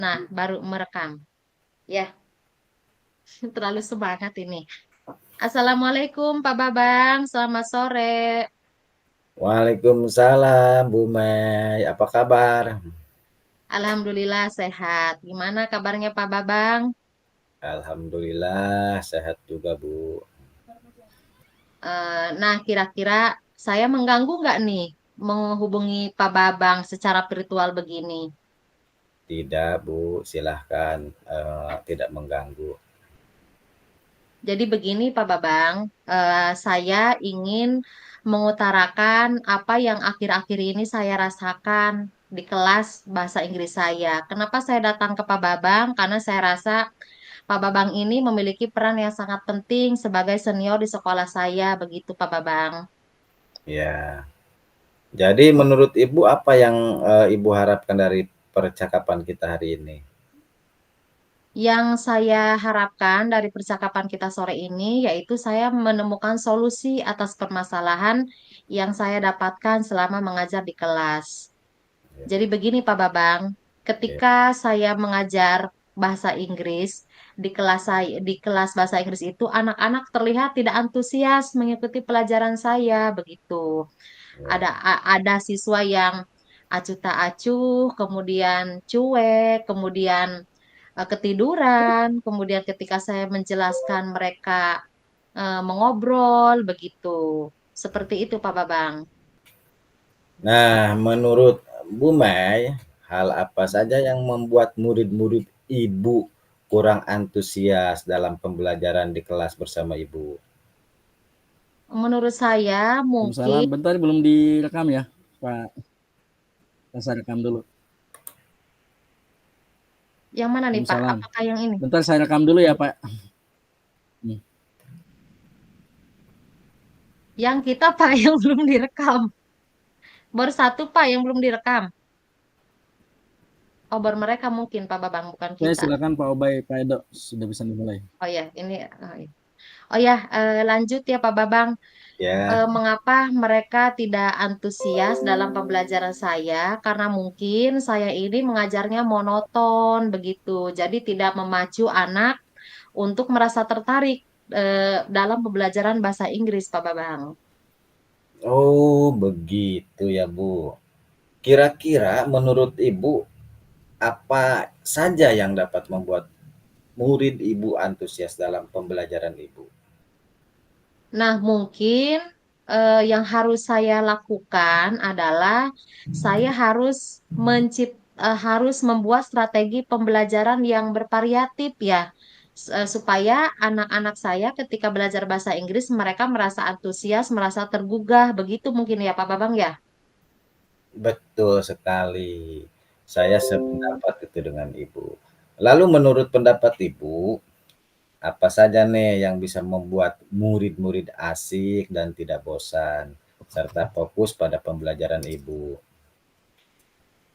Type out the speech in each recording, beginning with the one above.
Nah, baru merekam. Ya, terlalu semangat ini. Assalamualaikum Pak Babang, selamat sore. Waalaikumsalam Bu Mei, apa kabar? Alhamdulillah sehat. Gimana kabarnya Pak Babang? Alhamdulillah sehat juga Bu. Nah, kira-kira saya mengganggu nggak nih menghubungi Pak Babang secara virtual begini? Tidak Bu, silahkan, tidak mengganggu. Jadi begini Pak Babang, saya ingin mengutarakan apa yang akhir-akhir ini saya rasakan di kelas bahasa Inggris saya. Kenapa saya datang ke Pak Babang? Karena saya rasa Pak Babang ini memiliki peran yang sangat penting sebagai senior di sekolah saya, begitu Pak Babang. Ya, jadi menurut Ibu apa yang Ibu harapkan dari percakapan kita hari ini? Yang saya harapkan dari percakapan kita sore ini yaitu saya menemukan solusi atas permasalahan yang saya dapatkan selama mengajar di kelas. Jadi begini Pak Babang, Ya, ketika saya mengajar bahasa Inggris di kelas bahasa Inggris itu anak-anak terlihat tidak antusias mengikuti pelajaran saya begitu. ya. Ada siswa yang acuh tak acuh, kemudian cuek, kemudian ketiduran, kemudian ketika saya menjelaskan mereka mengobrol begitu. Seperti itu Pak Babang. Nah, menurut Bu Mei, hal apa saja yang membuat murid-murid Ibu kurang antusias dalam pembelajaran di kelas bersama Ibu? Menurut saya Waalaikumsalam. mungkin Bentar belum direkam ya, Pak. Saya rekam dulu. yang mana nih Pak? Waalaikumsalam. Apakah yang ini? Bentar saya rekam dulu ya, Pak. Yang kita Pak yang belum direkam. Baru satu Pak yang belum direkam. Oh, baru mereka mungkin Pak Babang, bukan Saya kita. silakan Pak Obay, Pak Edo sudah bisa dimulai. Oh ya, ini. Oh ya, oh ya, lanjut ya Pak Babang. Ya. Mengapa mereka tidak antusias dalam pembelajaran saya? Karena mungkin saya ini mengajarnya monoton begitu. Jadi tidak memacu anak untuk merasa tertarik dalam pembelajaran bahasa Inggris, Pak Babang. Oh, begitu ya, Bu. Kira-kira menurut Ibu, apa saja yang dapat membuat murid Ibu antusias dalam pembelajaran Ibu? Nah, mungkin yang harus saya lakukan adalah saya harus membuat strategi pembelajaran yang bervariatif ya, supaya anak-anak saya ketika belajar bahasa Inggris mereka merasa antusias, merasa tergugah, begitu mungkin ya Pak Babang ya. Betul sekali. Saya sependapat itu dengan Ibu. Lalu menurut pendapat Ibu, apa saja nih yang bisa membuat murid-murid asik dan tidak bosan, serta fokus pada pembelajaran Ibu?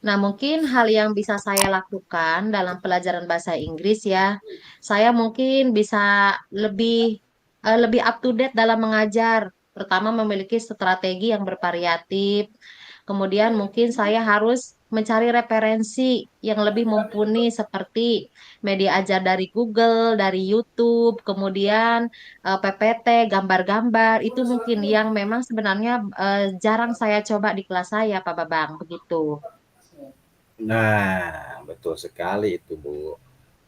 Nah, mungkin hal yang bisa saya lakukan dalam pelajaran bahasa Inggris ya, saya mungkin bisa lebih lebih up to date dalam mengajar. Pertama, memiliki strategi yang bervariatif. Kemudian mungkin saya harus mencari referensi yang lebih mumpuni seperti media ajar dari Google, dari YouTube, kemudian PPT, gambar-gambar. Itu mungkin yang memang sebenarnya jarang saya coba di kelas saya, Pak Babang, begitu. Nah, betul sekali itu, Bu.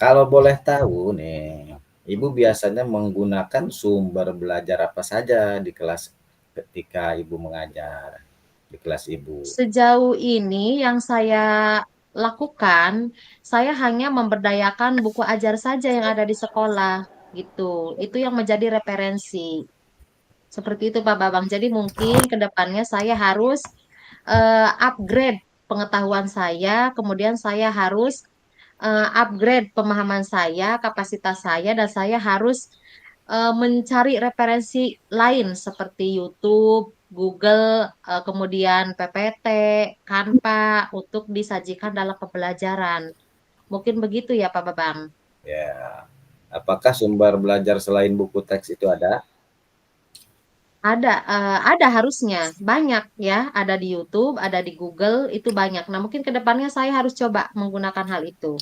Kalau boleh tahu nih, Ibu biasanya menggunakan sumber belajar apa saja di kelas ketika Ibu mengajar di kelas Ibu? Sejauh ini yang saya lakukan, saya hanya memberdayakan buku ajar saja yang ada di sekolah, gitu. Itu yang menjadi referensi. Seperti itu Pak Babang. Jadi mungkin ke depannya saya harus upgrade pengetahuan saya, kemudian saya harus upgrade pemahaman saya, kapasitas saya, dan saya harus mencari referensi lain seperti YouTube, Google, kemudian PPT, Canva untuk disajikan dalam pembelajaran. Mungkin begitu ya Pak Babang. Ya, apakah sumber belajar selain buku teks itu ada? Ada harusnya banyak ya, ada di YouTube, ada di Google, itu banyak. Nah, mungkin ke depannya saya harus coba menggunakan hal itu.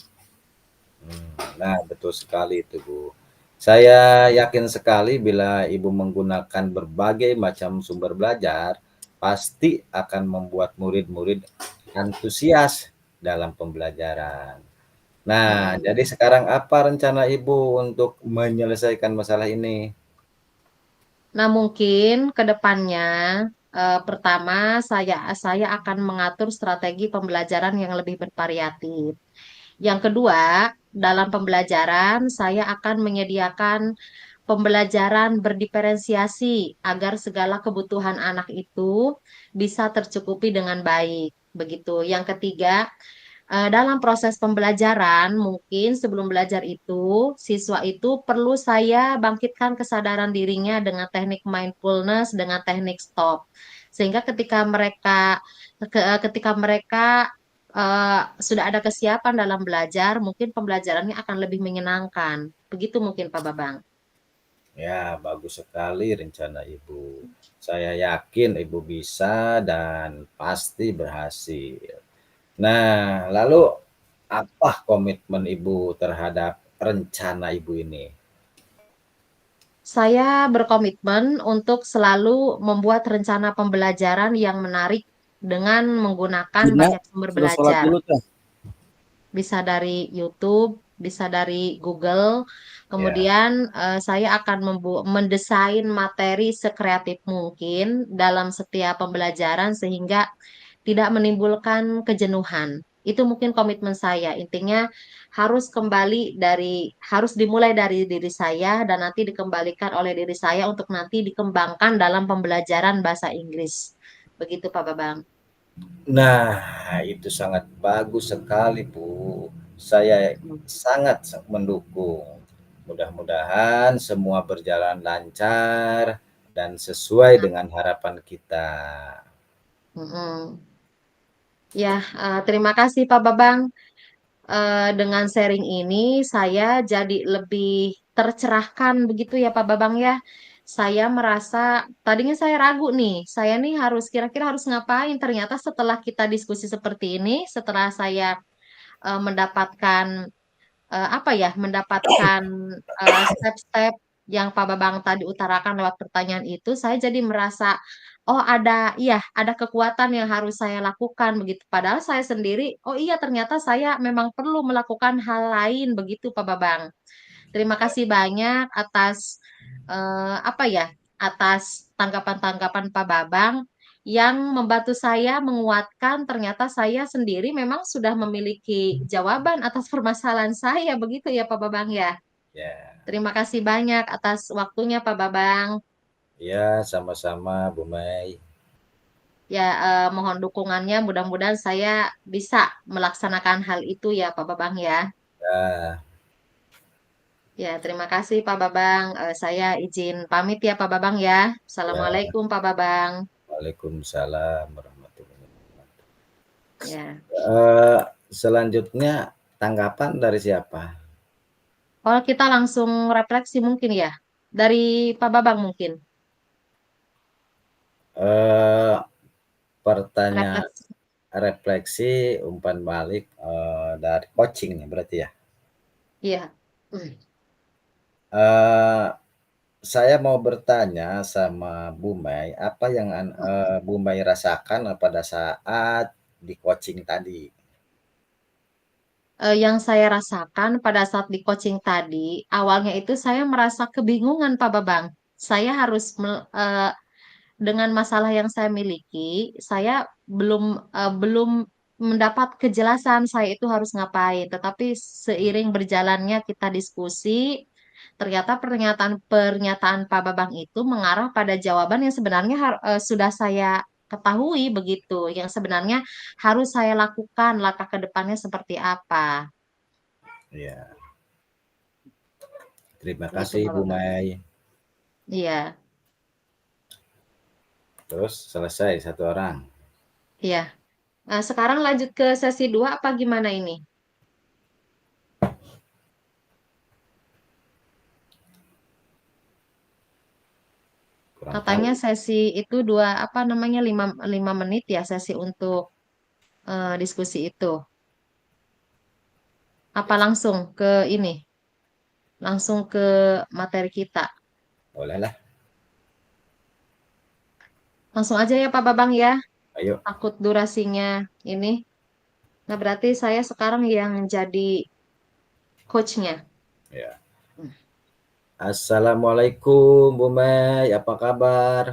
Nah, betul sekali itu, Bu. Saya yakin sekali bila Ibu menggunakan berbagai macam sumber belajar, pasti akan membuat murid-murid antusias dalam pembelajaran. Nah, Mm-mm. jadi sekarang apa rencana Ibu untuk menyelesaikan masalah ini? Nah, mungkin ke depannya pertama saya akan mengatur strategi pembelajaran yang lebih bervariatif. Yang kedua, dalam pembelajaran saya akan menyediakan pembelajaran berdiferensiasi agar segala kebutuhan anak itu bisa tercukupi dengan baik. Begitu. Yang ketiga, dalam proses pembelajaran, mungkin sebelum belajar itu, siswa itu perlu saya bangkitkan kesadaran dirinya dengan teknik mindfulness, dengan teknik stop. Sehingga ketika mereka sudah ada kesiapan dalam belajar, mungkin pembelajarannya akan lebih menyenangkan. Begitu mungkin Pak Babang. Ya, bagus sekali rencana Ibu. Saya yakin Ibu bisa dan pasti berhasil. Nah, lalu apa komitmen Ibu terhadap rencana Ibu ini? Saya berkomitmen untuk selalu membuat rencana pembelajaran yang menarik dengan menggunakan Gina, banyak sumber sudah sholat belajar. dulu tuh. Bisa dari YouTube, bisa dari Google. Ya, Kemudian saya akan mendesain materi sekreatif mungkin dalam setiap pembelajaran sehingga tidak menimbulkan kejenuhan. Itu mungkin komitmen saya. Intinya harus dimulai dari diri saya dan nanti dikembalikan oleh diri saya untuk nanti dikembangkan dalam pembelajaran bahasa Inggris. Begitu Pak Babang. nah itu sangat bagus sekali, Bu. Saya sangat mendukung. Mudah-mudahan semua berjalan lancar dan sesuai dengan harapan kita. Mm-mm. Ya, terima kasih Pak Babang. Dengan sharing ini saya jadi lebih tercerahkan begitu ya Pak Babang ya. Saya merasa tadinya saya ragu nih, saya nih kira-kira harus ngapain. Ternyata setelah kita diskusi seperti ini, setelah saya mendapatkan mendapatkan step-step yang Pak Babang tadi utarakan lewat pertanyaan itu, saya jadi merasa, oh ada kekuatan yang harus saya lakukan begitu. Padahal saya sendiri, oh iya ternyata saya memang perlu melakukan hal lain begitu Pak Babang. Terima kasih banyak atas atas tanggapan-tanggapan Pak Babang yang membantu saya menguatkan ternyata saya sendiri memang sudah memiliki jawaban atas permasalahan saya begitu ya Pak Babang ya. Ya, Terima kasih banyak atas waktunya Pak Babang. ya sama-sama Bu Mei. Ya, mohon dukungannya mudah-mudahan saya bisa melaksanakan hal itu ya Pak Babang ya. Ya, Ya, terima kasih Pak Babang. Saya izin pamit ya Pak Babang ya. ya. Assalamualaikum Pak Babang. Waalaikumsalam warahmatullahi wabarakatuh. Ya. Eh, selanjutnya tanggapan dari siapa? Kalau kita langsung refleksi mungkin ya. Dari Pak Babang mungkin. Eh, pertanyaan Refleksi. refleksi umpan balik dari coaching nih berarti ya. Iya. Hmm. Eh, saya mau bertanya sama Bu Mei, apa yang Bu Mei rasakan pada saat di coaching tadi? Yang saya rasakan pada saat di coaching tadi, awalnya itu saya merasa kebingungan Pak Babang. Saya dengan masalah yang saya miliki, saya belum mendapat kejelasan saya itu harus ngapain. Tetapi seiring berjalannya kita diskusi, ternyata pernyataan Pak Babang itu mengarah pada jawaban yang sebenarnya sudah saya ketahui begitu. Yang sebenarnya harus saya lakukan langkah ke depannya seperti apa. Ya, terima Gitu kasih Pak Bu Babang. Mei. Iya, Terus selesai satu orang. iya. Nah, sekarang lanjut ke sesi 2 apa gimana ini? Kurang Katanya tahu. sesi itu dua apa namanya lima menit ya sesi untuk diskusi itu. Apa langsung ke ini? Langsung ke materi kita. Boleh lah, Langsung aja ya Pak Babang ya. ayo. Takut durasinya ini. Nah, berarti saya sekarang yang jadi coachnya. Ya. Assalamualaikum Bu Mei, apa kabar?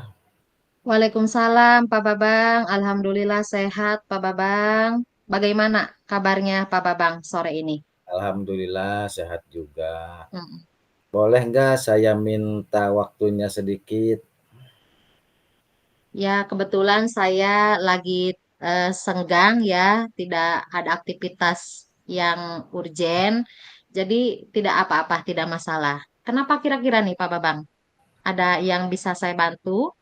Waalaikumsalam Pak Babang. Alhamdulillah sehat Pak Babang. Bagaimana kabarnya Pak Babang sore ini? Alhamdulillah sehat juga. Mm. Boleh nggak saya minta waktunya sedikit? Ya, kebetulan saya lagi senggang ya, tidak ada aktivitas yang urgen. Jadi tidak apa-apa, tidak masalah. Kenapa kira-kira nih Pak Babang? Ada yang bisa saya bantu?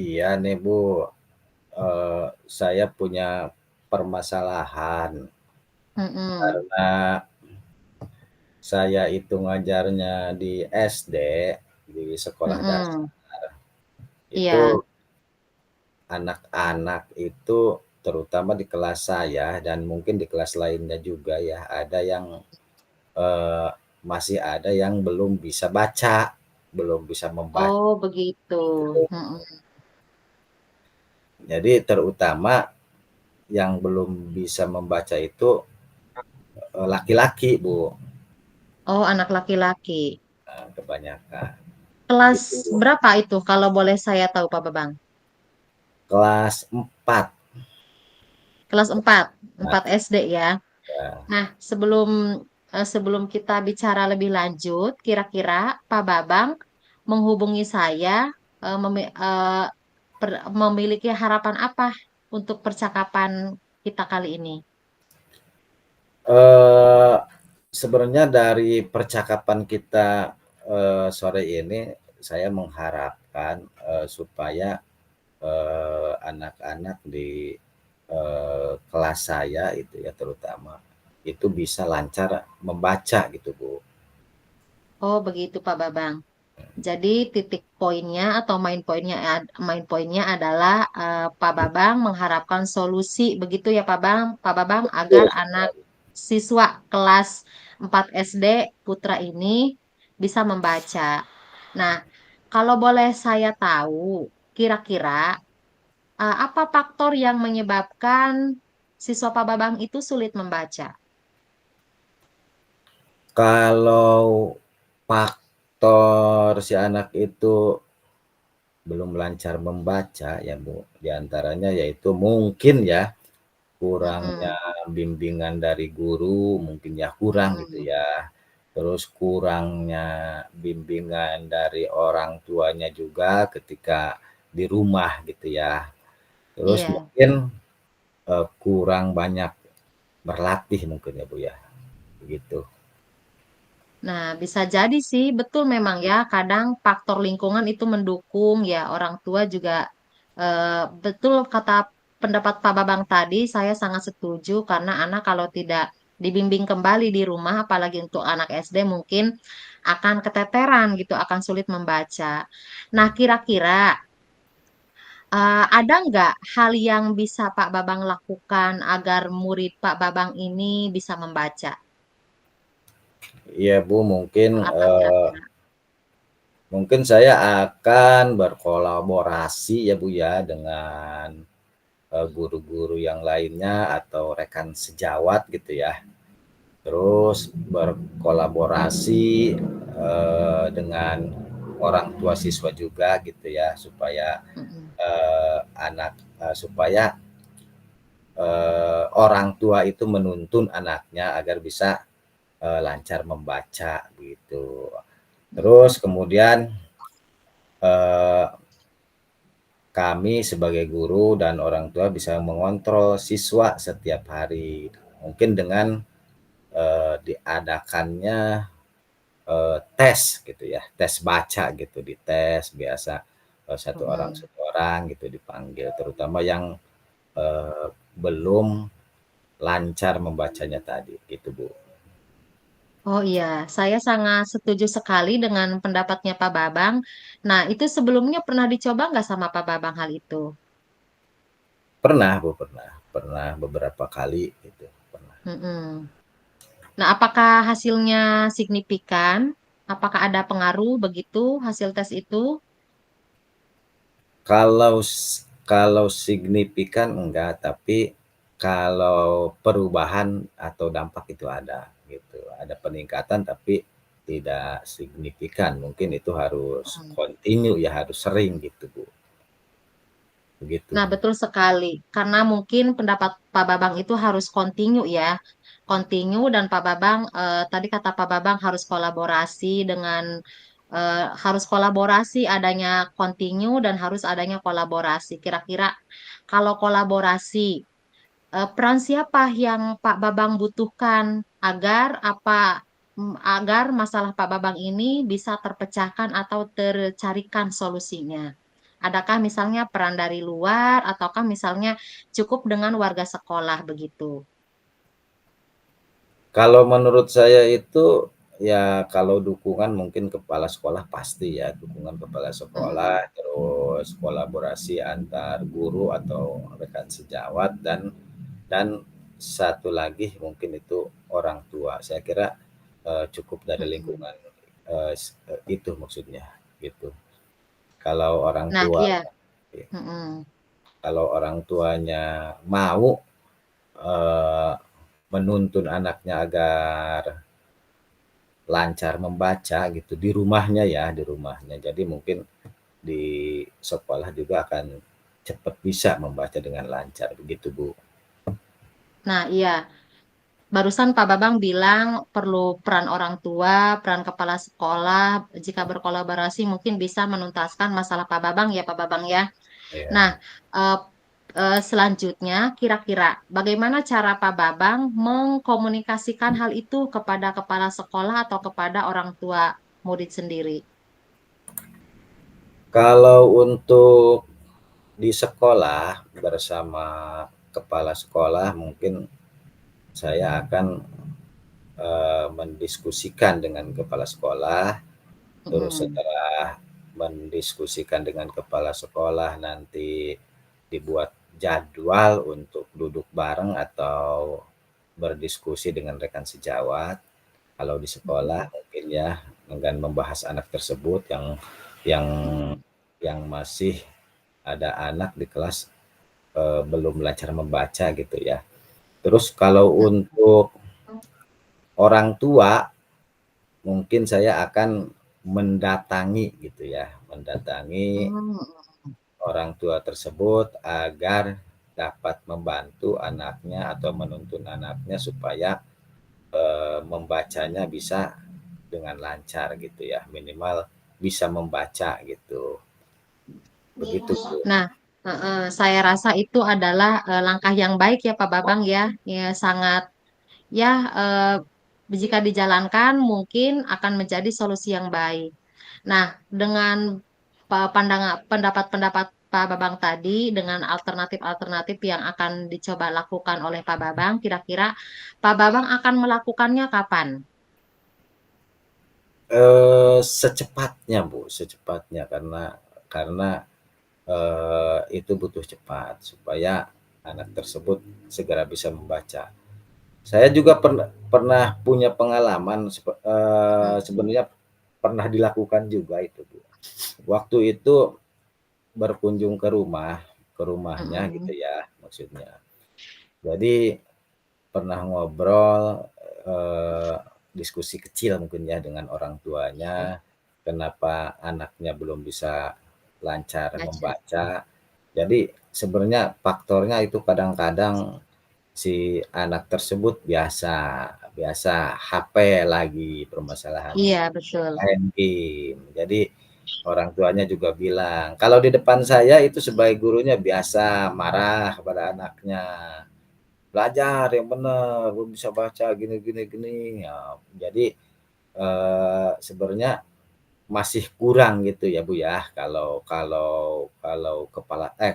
Iya nih Bu, saya punya permasalahan Mm-mm. karena saya itu ngajarnya di SD, di sekolah dasar. Mm-mm. Iya. Itu anak-anak itu terutama di kelas saya dan mungkin di kelas lainnya juga ya, ada yang eh, masih ada yang belum bisa baca, belum bisa membaca. Oh, begitu. Mm-mm. Jadi terutama yang belum bisa membaca itu laki-laki, Bu, Oh, anak laki-laki. kebanyakan. Kelas Itu berapa itu kalau boleh saya tahu Pak Babang? kelas 4. Kelas 4, Nah, 4 SD ya. ya. Nah, sebelum kita bicara lebih lanjut, kira-kira Pak Babang menghubungi saya memiliki harapan apa untuk percakapan kita kali ini? Eh, sebenarnya dari percakapan kita sore ini, saya mengharapkan supaya anak-anak di kelas saya itu ya terutama itu bisa lancar membaca gitu Bu. Oh, begitu Pak Babang. Jadi titik poinnya atau main poinnya adalah Pak Babang mengharapkan solusi begitu ya Pak Babang agar Betul anak sekali. siswa kelas 4 SD Putra ini bisa membaca. Nah, kalau boleh saya tahu, kira-kira apa faktor yang menyebabkan siswa Pak Babang itu sulit membaca? Kalau faktor si anak itu belum lancar membaca ya Bu, diantaranya yaitu mungkin ya kurangnya Mm-mm, bimbingan dari guru, mungkin ya kurang gitu mm-mm. ya. Terus kurangnya bimbingan dari orang tuanya juga ketika di rumah gitu ya. Terus Iya. mungkin kurang banyak berlatih mungkin ya Bu ya, begitu. Nah, bisa jadi sih, betul memang ya, kadang faktor lingkungan itu mendukung ya, orang tua juga betul kata pendapat Pak Babang tadi, saya sangat setuju karena anak kalau tidak dibimbing kembali di rumah, apalagi untuk anak SD mungkin akan keteteran gitu, akan sulit membaca. Nah, kira-kira ada nggak hal yang bisa Pak Babang lakukan agar murid Pak Babang ini bisa membaca? Iya Bu, mungkin Apa kira-kira? mungkin saya akan berkolaborasi ya Bu ya dengan guru-guru yang lainnya atau rekan sejawat gitu ya. Terus berkolaborasi dengan orang tua siswa juga gitu ya supaya Mm-mm. supaya orang tua itu menuntun anaknya agar bisa lancar membaca gitu. Terus kemudian eh, kami sebagai guru dan orang tua bisa mengontrol siswa setiap hari. Mungkin dengan diadakannya tes gitu ya, tes baca gitu, dites biasa Mm-mm. satu orang gitu dipanggil, terutama yang belum lancar membacanya tadi gitu Bu. Oh iya, saya sangat setuju sekali dengan pendapatnya Pak Babang. Nah, itu sebelumnya pernah dicoba nggak sama Pak Babang hal itu? Pernah Bu, pernah beberapa kali gitu, pernah. Mm-mm. Nah, apakah hasilnya signifikan? Apakah ada pengaruh begitu hasil tes itu? Kalau signifikan enggak, tapi kalau perubahan atau dampak itu ada gitu. Ada peningkatan tapi tidak signifikan. Mungkin itu harus Mm. continue ya, harus sering gitu, Bu. Begitu. Nah, betul sekali. Karena mungkin pendapat Pak Babang itu harus continue ya. Continue dan Pak Babang, tadi kata Pak Babang harus kolaborasi dengan, harus kolaborasi adanya continue dan harus adanya kolaborasi. Kira-kira kalau kolaborasi, peran siapa yang Pak Babang butuhkan agar agar masalah Pak Babang ini bisa terpecahkan atau tercarikan solusinya? Adakah misalnya peran dari luar ataukah misalnya cukup dengan warga sekolah begitu? Kalau menurut saya itu, ya kalau dukungan mungkin kepala sekolah pasti ya, dukungan kepala Mm-mm. sekolah, terus kolaborasi antar guru atau rekan sejawat dan satu lagi mungkin itu orang tua. Saya kira, cukup dari Mm-mm. lingkungan, itu maksudnya, gitu. Kalau orang Nah, tua iya. Mm-mm. kalau orang tuanya mau, eee, menuntun anaknya agar lancar membaca gitu di rumahnya ya, di rumahnya. Jadi mungkin di sekolah juga akan cepat bisa membaca dengan lancar begitu, Bu. Nah, iya. Barusan Pak Babang bilang perlu peran orang tua, peran kepala sekolah, jika berkolaborasi mungkin bisa menuntaskan masalah Pak Babang ya Pak Babang ya. Nah, Ya. eh, selanjutnya kira-kira bagaimana cara Pak Babang mengkomunikasikan hal itu kepada kepala sekolah atau kepada orang tua murid sendiri? Kalau untuk di sekolah bersama kepala sekolah mungkin saya akan, mendiskusikan dengan kepala sekolah, terus Mm-mm. setelah mendiskusikan dengan kepala sekolah nanti dibuat jadwal untuk duduk bareng atau berdiskusi dengan rekan sejawat. Kalau di sekolah mungkin ya dengan membahas anak tersebut yang Mm-mm. yang masih ada anak di kelas, belum lancar membaca gitu ya. Terus kalau untuk orang tua mungkin saya akan mendatangi gitu ya, mendatangi Mm-mm. orang tua tersebut agar dapat membantu anaknya atau menuntun anaknya supaya, membacanya bisa dengan lancar gitu ya, minimal bisa membaca gitu, begitu, Bu. Nah, saya rasa itu adalah langkah yang baik ya Pak Babang ya, ya sangat ya, jika dijalankan mungkin akan menjadi solusi yang baik. Nah, dengan pandangan pendapat-pendapat Pak Babang tadi dengan alternatif-alternatif yang akan dicoba lakukan oleh Pak Babang, kira-kira Pak Babang akan melakukannya kapan? Secepatnya, Bu, secepatnya karena, itu butuh cepat supaya anak tersebut segera bisa membaca. Saya juga pernah pernah punya pengalaman Mm, sebenarnya pernah dilakukan juga itu, Bu. Waktu itu berkunjung ke rumahnya gitu mm, ya maksudnya. Jadi pernah ngobrol, eee, diskusi kecil mungkin ya dengan orang tuanya, kenapa anaknya belum bisa lancar baca. membaca. Jadi sebenarnya faktornya itu kadang-kadang si anak tersebut biasa biasa HP lagi permasalahannya, Iya, betul. main game. Jadi orang tuanya juga bilang, kalau di depan saya itu sebagai gurunya biasa marah pada anaknya. Belajar yang benar, belum bisa baca gini gini gini. Ya, jadi sebenarnya masih kurang gitu ya Bu ya kalau kalau kalau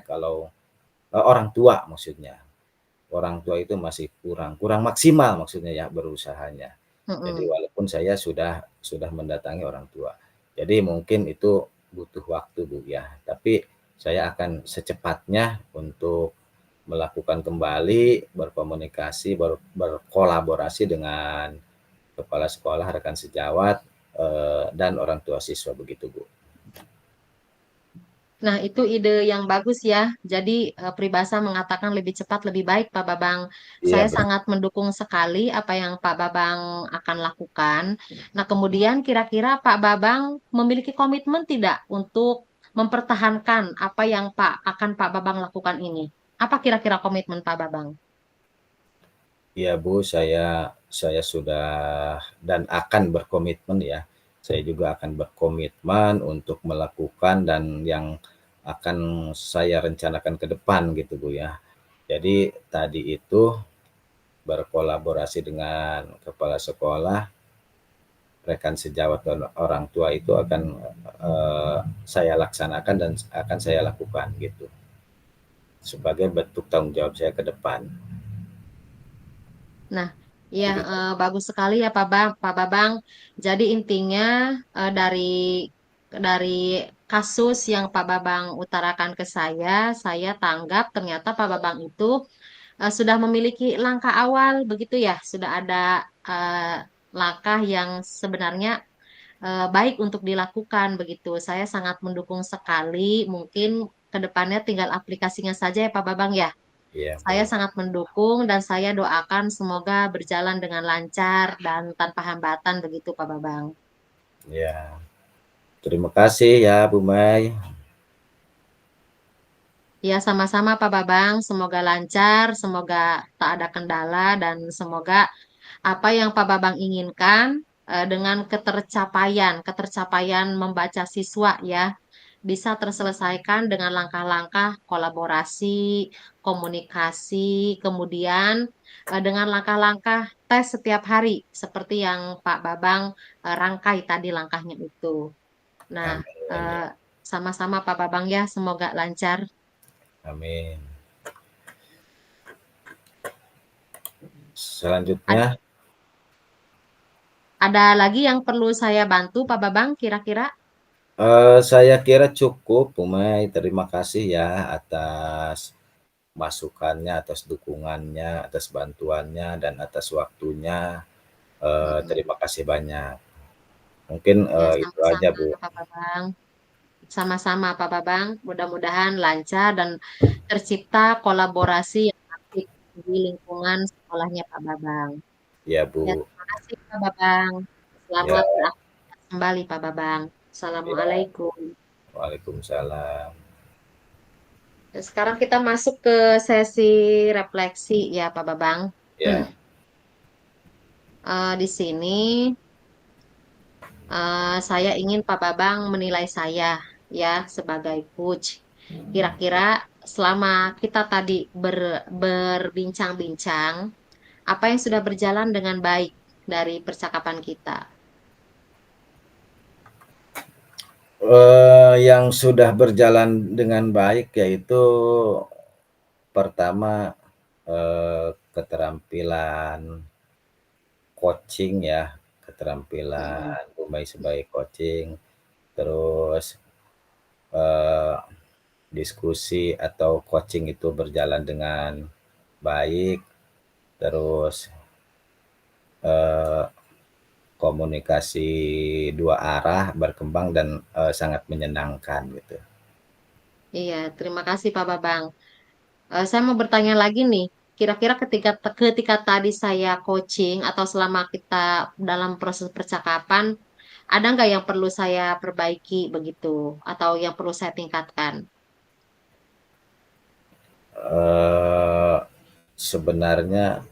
kalau orang tua maksudnya. Orang tua itu masih kurang maksimal maksudnya ya berusahanya. Jadi Mm-mm. walaupun saya sudah mendatangi orang tua. Jadi mungkin itu butuh waktu Bu ya, tapi saya akan secepatnya untuk melakukan kembali berkomunikasi, berkolaborasi dengan kepala sekolah, rekan sejawat, dan orang tua siswa begitu Bu. Nah, itu ide yang bagus ya. Jadi, peribahasa mengatakan lebih cepat lebih baik, Pak Babang. Iya Saya betul. sangat mendukung sekali apa yang Pak Babang akan lakukan. Nah, kemudian kira-kira Pak Babang memiliki komitmen tidak untuk mempertahankan apa yang Pak Babang lakukan ini? Apa kira-kira komitmen Pak Babang? Iya Bu, saya sudah dan akan berkomitmen ya. Saya juga akan berkomitmen untuk melakukan dan yang akan saya rencanakan ke depan gitu Bu ya. Jadi tadi itu berkolaborasi dengan kepala sekolah, rekan sejawat dan orang tua itu akan saya laksanakan dan akan saya lakukan gitu. Sebagai bentuk tanggung jawab saya ke depan. Nah, ya Begitu. bagus sekali ya Pak Babang. Jadi intinya dari kasus yang Pak Babang utarakan ke saya tanggap ternyata Pak Babang itu sudah memiliki langkah awal begitu ya, sudah ada langkah yang sebenarnya baik untuk dilakukan begitu. Saya sangat mendukung sekali. Mungkin ke depannya tinggal aplikasinya saja ya Pak Babang ya. Iya Saya Bu. sangat mendukung dan saya doakan semoga berjalan dengan lancar dan tanpa hambatan begitu Pak Babang. Ya. Terima kasih ya Bu Mai. Ya sama-sama Pak Babang, semoga lancar, semoga tak ada kendala dan semoga apa yang Pak Babang inginkan dengan ketercapaian membaca siswa ya bisa terselesaikan dengan langkah-langkah kolaborasi, komunikasi, kemudian dengan langkah-langkah tes setiap hari seperti yang Pak Babang rangkai tadi langkahnya itu. Nah, Amin ya. eh, sama-sama Pak Babang ya, semoga lancar. Amin. Ad- Selanjutnya, Ada lagi yang perlu saya bantu Pak Babang kira-kira? saya kira cukup Bu Mai. Terima kasih ya atas masukannya, atas dukungannya, atas bantuannya, dan atas waktunya. Mm-mm. Terima kasih banyak. Mungkin Ya, itu aja sama-sama Bu. Pak Babang. Sama-sama Pak Babang, mudah-mudahan lancar dan tercipta kolaborasi yang aktif di lingkungan sekolahnya Pak Babang. Ya Ya, Bu. terima kasih Pak Babang. Ya, Selamat beraktivitas kembali Pak Babang. ya. Assalamualaikum. Waalaikumsalam. Dan sekarang kita masuk ke sesi refleksi ya Pak Babang. Ya. Di sini saya ingin Pak Babang menilai saya ya sebagai coach. Kira-kira selama kita tadi berbincang-bincang, apa yang sudah berjalan dengan baik dari percakapan kita? Yang sudah berjalan dengan baik yaitu pertama, keterampilan coaching ya, Mm-mm. keterampilan Bombay sebagai coaching, terus, eee, diskusi atau coaching itu berjalan dengan baik, terus, eee, komunikasi dua arah berkembang dan, sangat menyenangkan gitu. Iya, terima kasih Pak Babang. Saya mau bertanya lagi nih, kira-kira ketika tadi saya coaching atau selama kita dalam proses percakapan, ada nggak yang perlu saya perbaiki begitu, atau yang perlu saya tingkatkan? Eee, Sebenarnya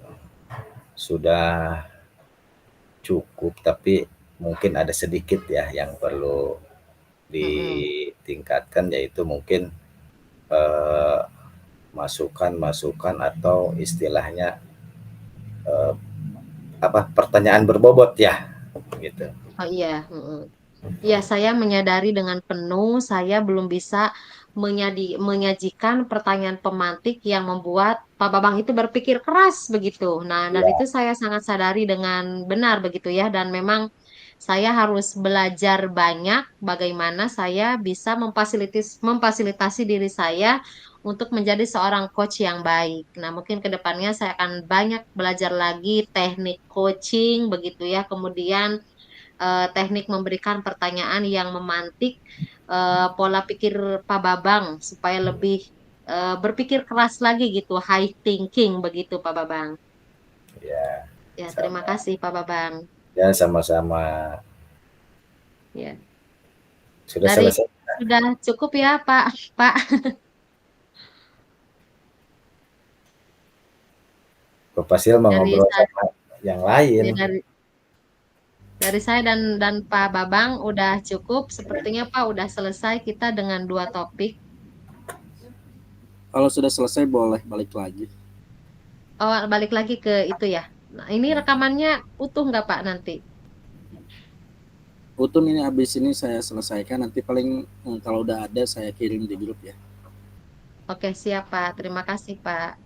sudah cukup, tapi mungkin ada sedikit ya yang perlu Mm-mm. ditingkatkan, yaitu mungkin, eee, masukan-masukan atau istilahnya, eee, pertanyaan berbobot ya, gitu. Oh iya, mm-mm. Ya, saya menyadari dengan penuh saya belum bisa menyajikan pertanyaan pemantik yang membuat Pak Babang itu berpikir keras begitu. Nah, dan Iya, itu saya sangat sadari dengan benar begitu ya. Dan memang saya harus belajar banyak bagaimana saya bisa memfasilitasi diri saya untuk menjadi seorang coach yang baik. Nah, mungkin ke depannya saya akan banyak belajar lagi teknik coaching begitu ya. Kemudian teknik memberikan pertanyaan yang memantik pola pikir Pak Babang supaya lebih berpikir keras lagi gitu, high thinking begitu Pak Babang. Ya, Ya, terima sama. kasih Pak Babang. Ya, sama-sama. Ya, Sudah dari selesai. sudah cukup ya Pak. Pak, Bapak Fasil mau dari ngobrol saya, sama yang lain. ya, dari saya dan Pak Babang udah cukup. Sepertinya Pak udah selesai kita dengan 2 topik. Kalau sudah selesai boleh balik lagi. Oh, balik lagi ke itu ya. Nah, ini rekamannya utuh nggak Pak nanti? Utun ini habis ini saya selesaikan, nanti paling kalau udah ada saya kirim di grup ya. Oke, siap Pak. Terima kasih Pak.